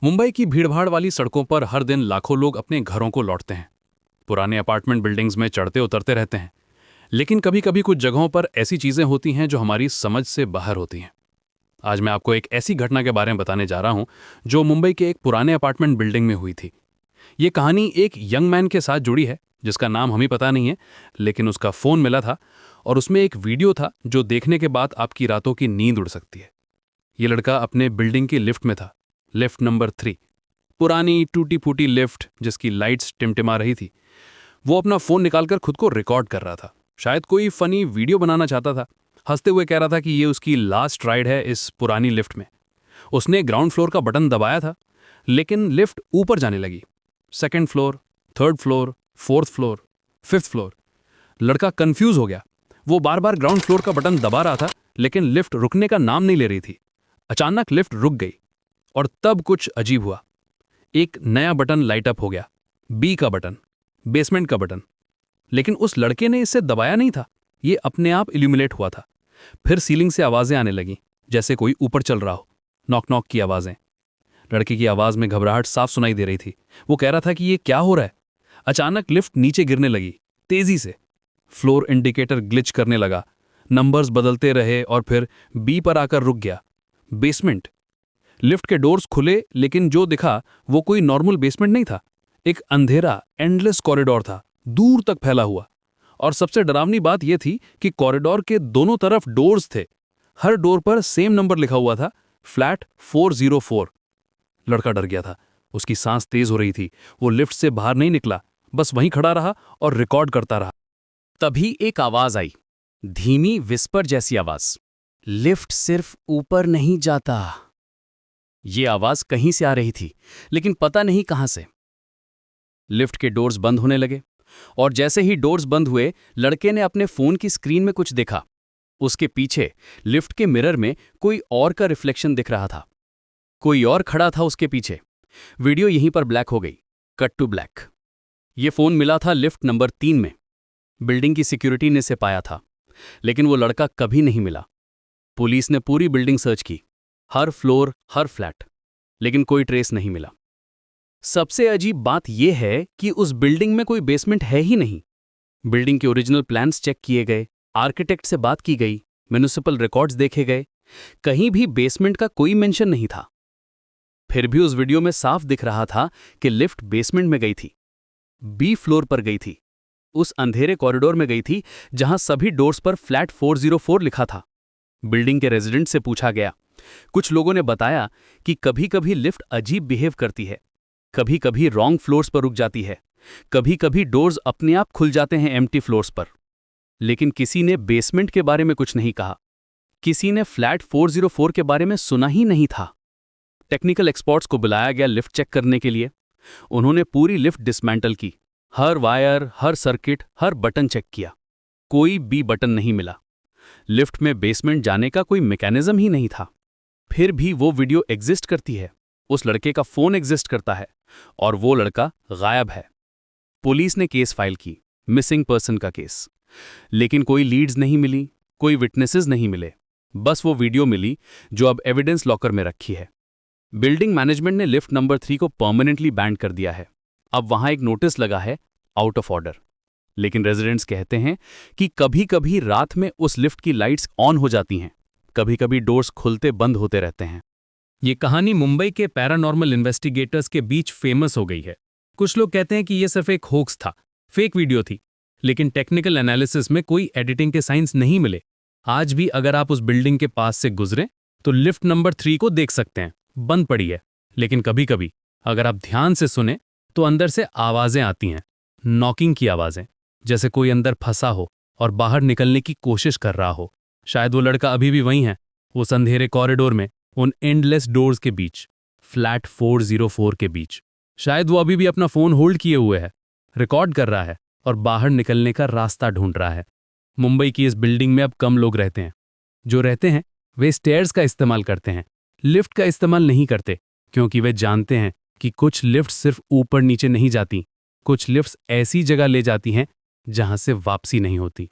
मुंबई की भीड़भाड़ वाली सड़कों पर हर दिन लाखों लोग अपने घरों को लौटते हैं। पुराने अपार्टमेंट बिल्डिंग्स में चढ़ते उतरते रहते हैं। लेकिन कभी कभी कुछ जगहों पर ऐसी चीजें होती हैं जो हमारी समझ से बाहर होती हैं। आज मैं आपको एक ऐसी घटना के बारे में बताने जा रहा हूं जो मुंबई के एक पुराने अपार्टमेंट बिल्डिंग में हुई थी। ये कहानी एक यंग मैन के साथ जुड़ी है जिसका नाम हमें पता नहीं है, लेकिन उसका फोन मिला था और उसमें एक वीडियो था जो देखने के बाद आपकी रातों की नींद उड़ सकती है। ये लड़का अपने बिल्डिंग की लिफ्ट में था, लिफ्ट नंबर 3। पुरानी टूटी फूटी लिफ्ट जिसकी लाइट्स टिमटिमा रही थी। वो अपना फोन निकालकर खुद को रिकॉर्ड कर रहा था। शायद कोई फनी वीडियो बनाना चाहता था। हंसते हुए कह रहा था कि ये उसकी लास्ट राइड है इस पुरानी लिफ्ट में। उसने ग्राउंड फ्लोर का बटन दबाया था, लेकिन लिफ्ट ऊपर जाने लगी। 2nd floor, 3rd floor, 4th floor, 5th floor. लड़का कंफ्यूज हो गया। वो बार बार ग्राउंड फ्लोर का बटन दबा रहा था, लेकिन लिफ्ट रुकने का नाम नहीं ले रही थी। अचानक लिफ्ट रुक गई और तब कुछ अजीब हुआ। एक नया बटन लाइट अप हो गया, बी का बटन, बेसमेंट का बटन। लेकिन उस लड़के ने इसे दबाया नहीं था, ये अपने आप इल्यूमिनेट हुआ था। फिर सीलिंग से आवाजें आने लगीं, जैसे कोई ऊपर चल रहा हो। नॉक नॉक की आवाजें। लड़के की आवाज में घबराहट साफ सुनाई दे रही थी। वो कह रहा था कि ये क्या हो रहा है। अचानक लिफ्ट नीचे गिरने लगी, तेजी से। फ्लोर इंडिकेटर ग्लिच करने लगा, नंबर्स बदलते रहे और फिर बी पर आकर रुक गया। बेसमेंट। लिफ्ट के डोर्स खुले, लेकिन जो दिखा वो कोई नॉर्मल बेसमेंट नहीं था। एक अंधेरा एंडलेस कॉरिडोर था, दूर तक फैला हुआ। और सबसे डरावनी बात यह थी कि कॉरिडोर के दोनों तरफ डोर्स थे। हर डोर पर सेम नंबर लिखा हुआ था, फ्लैट 404। लड़का डर गया था। उसकी सांस तेज हो रही थी। वो लिफ्ट से बाहर नहीं निकला, बस वहीं खड़ा रहा और रिकॉर्ड करता रहा। तभी एक आवाज आई, धीमी विस्पर जैसी आवाज। लिफ्ट सिर्फ ऊपर नहीं जाता। ये आवाज कहीं से आ रही थी, लेकिन पता नहीं कहां से। लिफ्ट के डोर्स बंद होने लगे और जैसे ही डोर्स बंद हुए, लड़के ने अपने फोन की स्क्रीन में कुछ देखा। उसके पीछे लिफ्ट के मिरर में कोई और का रिफ्लेक्शन दिख रहा था। कोई और खड़ा था उसके पीछे। वीडियो यहीं पर ब्लैक हो गई, कट टू ब्लैक। ये फोन मिला था लिफ्ट नंबर 3 में। बिल्डिंग की सिक्योरिटी ने इसे पाया था, लेकिन वो लड़का कभी नहीं मिला। पुलिस ने पूरी बिल्डिंग सर्च की, हर फ्लोर, हर फ्लैट, लेकिन कोई ट्रेस नहीं मिला। सबसे अजीब बात यह है कि उस बिल्डिंग में कोई बेसमेंट है ही नहीं। बिल्डिंग के ओरिजिनल प्लान्स चेक किए गए, आर्किटेक्ट से बात की गई, म्युनिसिपल रिकॉर्ड्स देखे गए, कहीं भी बेसमेंट का कोई मेंशन नहीं था। फिर भी उस वीडियो में साफ दिख रहा था कि लिफ्ट बेसमेंट में गई थी, बी फ्लोर पर गई थी, उस अंधेरे कॉरिडोर में गई थी जहां सभी डोर्स पर फ्लैट 404 लिखा था। बिल्डिंग के रेजिडेंट से पूछा गया। कुछ लोगों ने बताया कि कभी कभी लिफ्ट अजीब बिहेव करती है, कभी कभी रॉन्ग फ्लोर्स पर रुक जाती है, कभी कभी डोर्स अपने आप खुल जाते हैं एम्प्टी फ्लोर्स पर। लेकिन किसी ने बेसमेंट के बारे में कुछ नहीं कहा। किसी ने फ्लैट 404 के बारे में सुना ही नहीं था। टेक्निकल एक्सपर्ट्स को बुलाया गया लिफ्ट चेक करने के लिए। उन्होंने पूरी लिफ्ट डिसमेंटल की, हर वायर, हर सर्किट, हर बटन चेक किया। कोई बी बटन नहीं मिला। लिफ्ट में बेसमेंट जाने का कोई मैकेनिज्म ही नहीं था। फिर भी वो वीडियो एग्जिस्ट करती है, उस लड़के का फोन एग्जिस्ट करता है, और वो लड़का गायब है। पुलिस ने केस फाइल की, मिसिंग पर्सन का केस, लेकिन कोई लीड्स नहीं मिली, कोई विटनेसेस नहीं मिले। बस वो वीडियो मिली जो अब एविडेंस लॉकर में रखी है। बिल्डिंग मैनेजमेंट ने लिफ्ट नंबर 3 को परमानेंटली बैन कर दिया है। अब वहां एक नोटिस लगा है, आउट ऑफ ऑर्डर। लेकिन रेजिडेंट्स कहते हैं कि कभी कभी रात में उस लिफ्ट की लाइट्स ऑन हो जाती हैं, कभी कभी डोर्स खुलते बंद होते रहते हैं। ये कहानी मुंबई के पैरानॉर्मल इन्वेस्टिगेटर्स के बीच फेमस हो गई है। कुछ लोग कहते हैं कि यह सिर्फ एक होक्स था, फेक वीडियो थी, लेकिन टेक्निकल एनालिसिस में कोई एडिटिंग के साइंस नहीं मिले। आज भी अगर आप उस बिल्डिंग के पास से गुजरें तो लिफ्ट नंबर 3 को देख सकते हैं, बंद पड़ी है। लेकिन कभी कभी अगर आप ध्यान से सुने तो अंदर से आवाजें आती हैं, नॉकिंग की आवाजें, जैसे कोई अंदर फंसा हो और बाहर निकलने की कोशिश कर रहा हो। शायद वो लड़का अभी भी वहीं है, उस अंधेरे कॉरिडोर में, उन एंडलेस डोर्स के बीच, फ्लैट 404 के बीच। शायद वो अभी भी अपना फोन होल्ड किए हुए है, रिकॉर्ड कर रहा है और बाहर निकलने का रास्ता ढूंढ रहा है। मुंबई की इस बिल्डिंग में अब कम लोग रहते हैं। जो रहते हैं वे स्टेयर्स का इस्तेमाल करते हैं, लिफ्ट का इस्तेमाल नहीं करते, क्योंकि वे जानते हैं कि कुछ लिफ्ट सिर्फ ऊपर नीचे नहीं जाती, कुछ लिफ्ट्स ऐसी जगह ले जाती हैं जहां से वापसी नहीं होती।